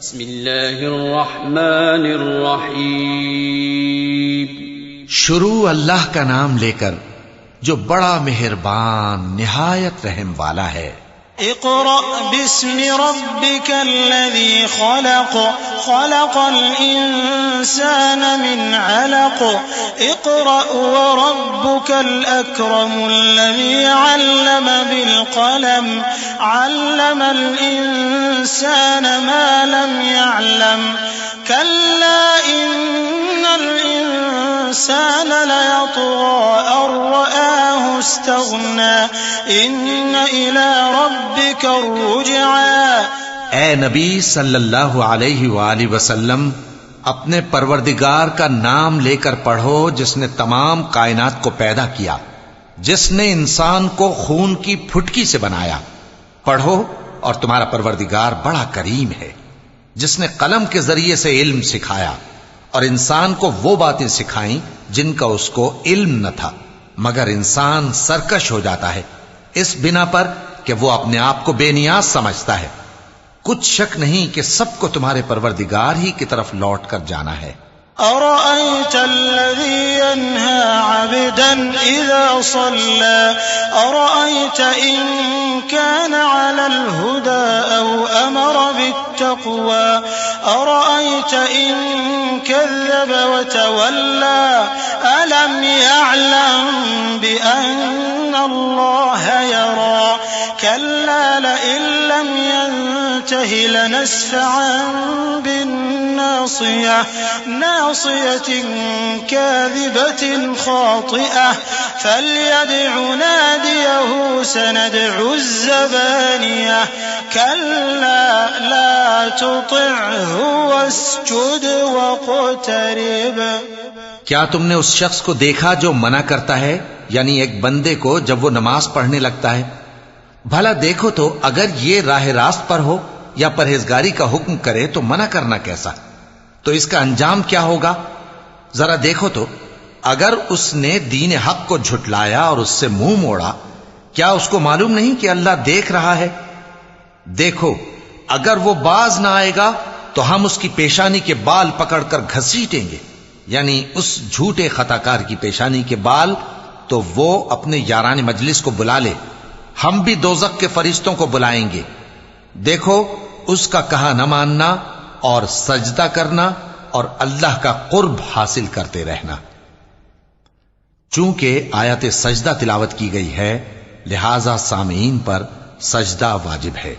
بسم اللہ الرحمن الرحیم. شروع اللہ کا نام لے کر جو بڑا مہربان نہایت رحم والا ہے. اقرأ باسم ربك الذي خلق خلق الإنسان من علق اقرأ وربك الأكرم الذي علم بالقلم علم الإنسان ما لم يعلم كلا إن الإنسان ليطغى أن رآه استغنى إن إلى ربك الرجعى. اے نبی صلی اللہ علیہ وآلہ وسلم اپنے پروردگار کا نام لے کر پڑھو جس نے تمام کائنات کو پیدا کیا، جس نے انسان کو خون کی پھٹکی سے بنایا. پڑھو اور تمہارا پروردگار بڑا کریم ہے جس نے قلم کے ذریعے سے علم سکھایا اور انسان کو وہ باتیں سکھائیں جن کا اس کو علم نہ تھا، مگر انسان سرکش ہو جاتا ہے اس بنا پر کہ وہ اپنے آپ کو بے نیاز سمجھتا ہے. کچھ شک نہیں کہ سب کو تمہارے پروردگار ہی کی طرف لوٹ کر جانا ہے. أرأيت الذي ينهى عبدا إذا صلى أرأيت إن كان على الهدى أو أمر بالتقوى أرأيت إن كذب وتولى ألم يعلم بأن الله يرى كلا لئن لم ينته لنسفعا بالناصية ناصية كاذبة خاطئة فليدع ناديه سندع الزبانية كلا لا تطعه واسجد واقترب. کیا تم نے اس شخص کو دیکھا جو منع کرتا ہے، یعنی ایک بندے کو جب وہ نماز پڑھنے لگتا ہے؟ بھلا دیکھو تو اگر یہ راہ راست پر ہو یا پرہیزگاری کا حکم کرے تو منع کرنا کیسا؟ تو اس کا انجام کیا ہوگا؟ ذرا دیکھو تو اگر اس نے دین حق کو جھٹلایا اور اس سے منہ موڑا، کیا اس کو معلوم نہیں کہ اللہ دیکھ رہا ہے؟ دیکھو اگر وہ باز نہ آئے گا تو ہم اس کی پیشانی کے بال پکڑ کر گھسیٹیں گے، یعنی اس جھوٹے خطاکار کی پیشانی کے بال. تو وہ اپنے یاران مجلس کو بلا لے، ہم بھی دوزخ کے فرشتوں کو بلائیں گے. دیکھو اس کا کہا نہ ماننا اور سجدہ کرنا اور اللہ کا قرب حاصل کرتے رہنا. چونکہ آیت سجدہ تلاوت کی گئی ہے لہذا سامعین پر سجدہ واجب ہے.